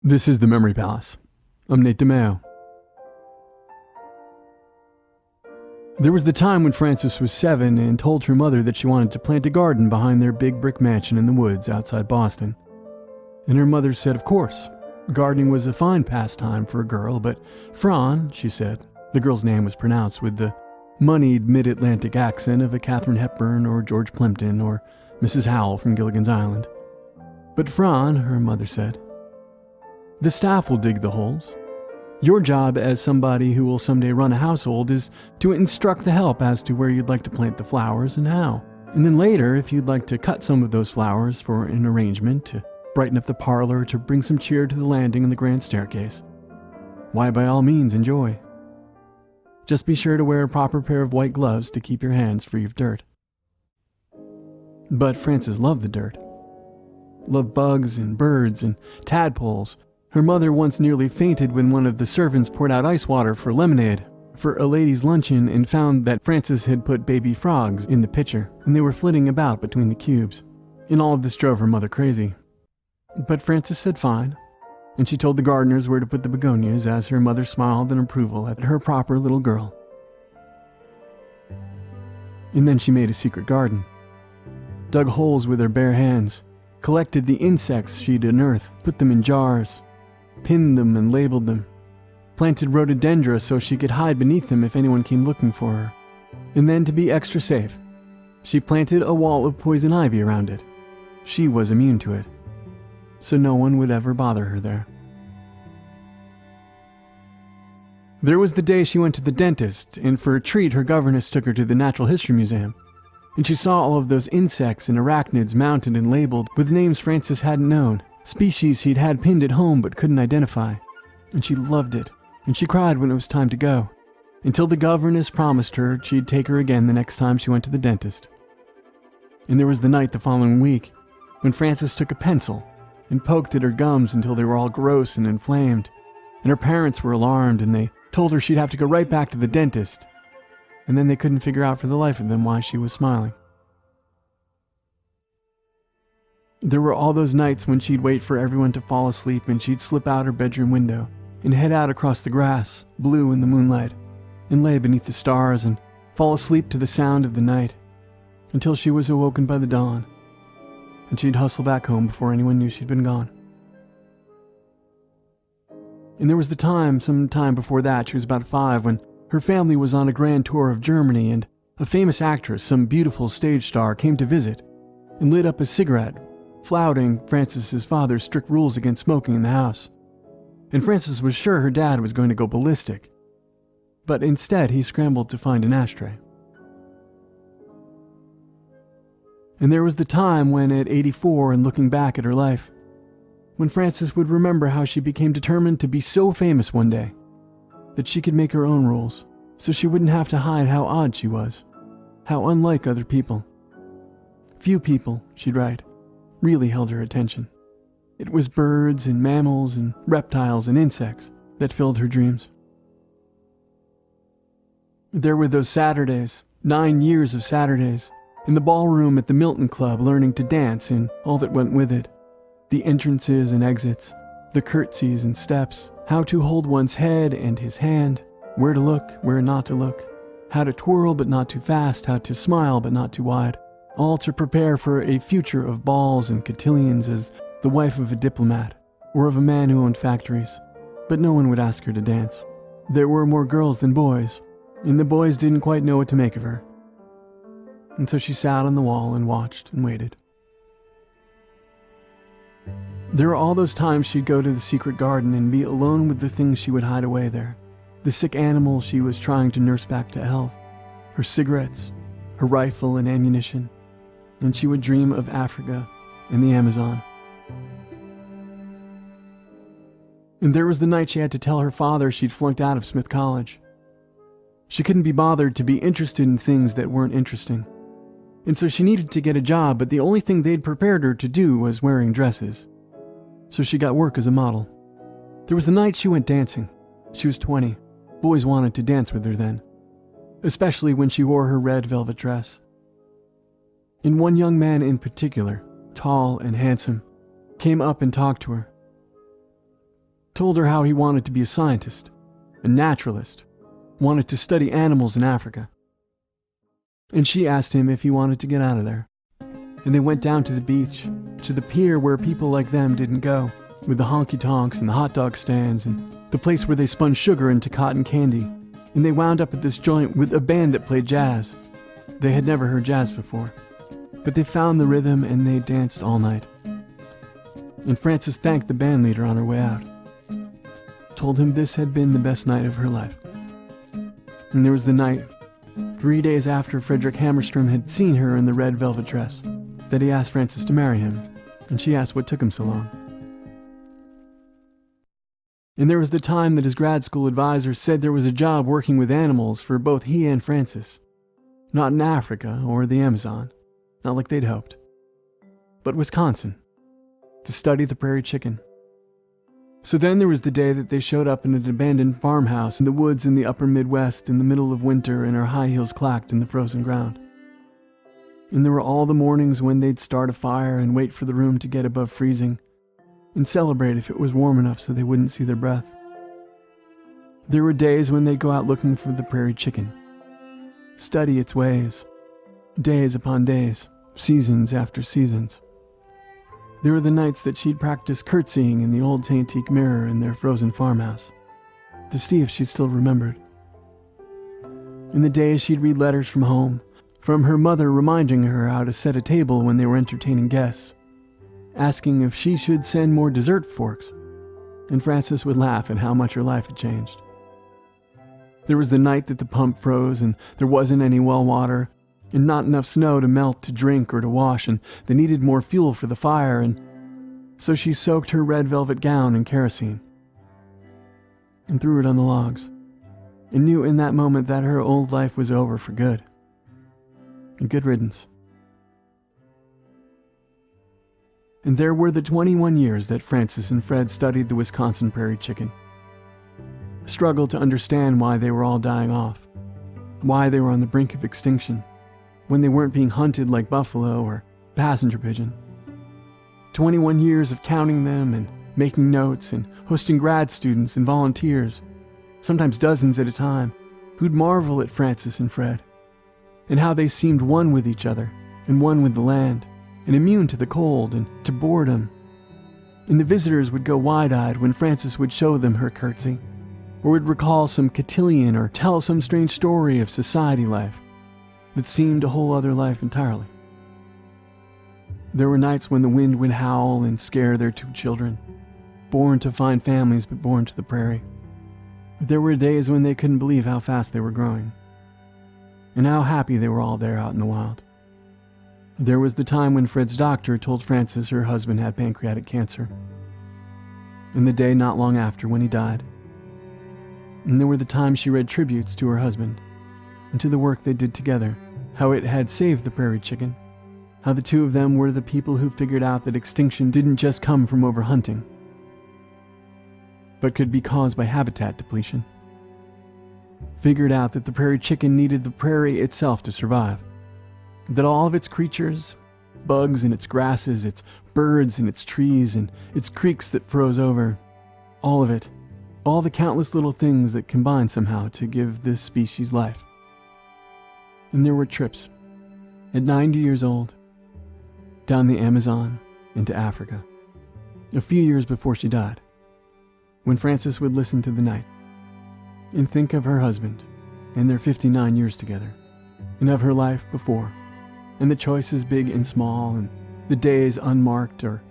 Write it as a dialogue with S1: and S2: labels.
S1: This is The Memory Palace. I'm Nate DiMeo. There was the time when Frances was 7 and told her mother that she wanted to plant a garden behind their big brick mansion in the woods outside Boston. And her mother said, of course. Gardening was a fine pastime for a girl, but Fran, she said, the girl's name was pronounced with the moneyed mid-Atlantic accent of a Katharine Hepburn or George Plimpton or Mrs. Howell from Gilligan's Island. But Fran, her mother said, the staff will dig the holes. Your job as somebody who will someday run a household is to instruct the help as to where you'd like to plant the flowers and how. And then later, if you'd like to cut some of those flowers for an arrangement to brighten up the parlor, to bring some cheer to the landing and the grand staircase, why, by all means, enjoy. Just be sure to wear a proper pair of white gloves to keep your hands free of dirt. But Frances loved the dirt. Loved bugs and birds and tadpoles. Her mother once nearly fainted when one of the servants poured out ice water for lemonade for a ladies' luncheon and found that Frances had put baby frogs in the pitcher, and they were flitting about between the cubes. And all of this drove her mother crazy. But Frances said fine, and she told the gardeners where to put the begonias as her mother smiled in approval at her proper little girl. And then she made a secret garden, dug holes with her bare hands, collected the insects she'd unearthed, put them in jars, pinned them and labeled them, planted rhododendra so she could hide beneath them if anyone came looking for her. And then, to be extra safe, she planted a wall of poison ivy around it. She was immune to it, so no one would ever bother her there. There was the day she went to the dentist, and for a treat her governess took her to the Natural History Museum, and she saw all of those insects and arachnids mounted and labeled with names Frances hadn't known, species she'd had pinned at home but couldn't identify. And she loved it, and she cried when it was time to go, until the governess promised her she'd take her again the next time she went to the dentist. And there was the night the following week, when Frances took a pencil and poked at her gums until they were all gross and inflamed, and her parents were alarmed and they told her she'd have to go right back to the dentist, and then they couldn't figure out for the life of them why she was smiling. There were all those nights when she'd wait for everyone to fall asleep and she'd slip out her bedroom window and head out across the grass, blue in the moonlight, and lay beneath the stars and fall asleep to the sound of the night until she was awoken by the dawn, and she'd hustle back home before anyone knew she'd been gone. And there was the time, some time before that, she was about 5, when her family was on a grand tour of Germany and a famous actress, some beautiful stage star, came to visit and lit up a cigarette, flouting Frances's father's strict rules against smoking in the house. And Frances was sure her dad was going to go ballistic, but instead he scrambled to find an ashtray. And there was the time when, at 84 and looking back at her life, when Frances would remember how she became determined to be so famous one day that she could make her own rules, so she wouldn't have to hide how odd she was, how unlike other people. Few people, she'd write, really held her attention. It was birds and mammals and reptiles and insects that filled her dreams. There were those Saturdays, 9 years of Saturdays, in the ballroom at the Milton Club, learning to dance and all that went with it. The entrances and exits, the curtsies and steps, how to hold one's head and his hand, where to look, where not to look, how to twirl but not too fast, how to smile but not too wide, all to prepare for a future of balls and cotillions as the wife of a diplomat or of a man who owned factories. But no one would ask her to dance. There were more girls than boys, and the boys didn't quite know what to make of her. And so she sat on the wall and watched and waited. There were all those times she'd go to the secret garden and be alone with the things she would hide away there, the sick animal she was trying to nurse back to health, her cigarettes, her rifle and ammunition, and she would dream of Africa and the Amazon. And there was the night she had to tell her father she'd flunked out of Smith College. She couldn't be bothered to be interested in things that weren't interesting, and so she needed to get a job, but the only thing they'd prepared her to do was wearing dresses. So she got work as a model. There was the night she went dancing. She was 20. Boys wanted to dance with her then, especially when she wore her red velvet dress. And one young man in particular, tall and handsome, came up and talked to her. told her how he wanted to be a scientist, a naturalist, wanted to study animals in Africa. And she asked him if he wanted to get out of there. And they went down to the beach, to the pier where people like them didn't go, with the honky-tonks and the hot dog stands and the place where they spun sugar into cotton candy. And they wound up at this joint with a band that played jazz. They had never heard jazz before, but they found the rhythm and they danced all night. And Frances thanked the band leader on her way out, told him this had been the best night of her life. And there was the night, 3 days after Frederick Hammerstrom had seen her in the red velvet dress, that he asked Frances to marry him, and she asked what took him so long. And there was the time that his grad school advisor said there was a job working with animals for both he and Frances. Not in Africa or the Amazon, not like they'd hoped, but Wisconsin, to study the prairie chicken. So then there was the day that they showed up in an abandoned farmhouse in the woods in the upper Midwest in the middle of winter, and her high heels clacked in the frozen ground. And there were all the mornings when they'd start a fire and wait for the room to get above freezing, and celebrate if it was warm enough so they wouldn't see their breath. There were days when they'd go out looking for the prairie chicken, study its ways, days upon days, seasons after seasons. There were the nights that she'd practice curtsying in the old antique mirror in their frozen farmhouse, to see if she still remembered. In the days she'd read letters from home, from her mother reminding her how to set a table when they were entertaining guests, asking if she should send more dessert forks, and Frances would laugh at how much her life had changed. There was the night that the pump froze and there wasn't any well water, and not enough snow to melt to drink or to wash, and they needed more fuel for the fire, and so she soaked her red velvet gown in kerosene and threw it on the logs, and knew in that moment that her old life was over for good. And good riddance. And there were the 21 years that Frances and Fred studied the Wisconsin prairie chicken, struggled to understand why they were all dying off, why they were on the brink of extinction, when they weren't being hunted like buffalo or passenger pigeon. 21 years of counting them and making notes and hosting grad students and volunteers, sometimes dozens at a time, who'd marvel at Frances and Fred, and how they seemed one with each other and one with the land, and immune to the cold and to boredom. And the visitors would go wide-eyed when Frances would show them her curtsy, or would recall some cotillion or tell some strange story of society life that seemed a whole other life entirely. There were nights when the wind would howl and scare their 2 children, born to fine families but born to the prairie. There were days when they couldn't believe how fast they were growing, and how happy they were all there out in the wild. There was the time when Fred's doctor told Frances her husband had pancreatic cancer, and the day not long after when he died. And there were the times she read tributes to her husband and to the work they did together, how it had saved the prairie chicken, how the 2 of them were the people who figured out that extinction didn't just come from overhunting, but could be caused by habitat depletion. Figured out that the prairie chicken needed the prairie itself to survive, that all of its creatures, bugs and its grasses, its birds and its trees and its creeks that froze over, all of it, all the countless little things that combined somehow to give this species life. And there were trips, at 90 years old, down the Amazon into Africa, a few years before she died, when Frances would listen to the night and think of her husband and their 59 years together, and of her life before, and the choices big and small, and the days unmarked or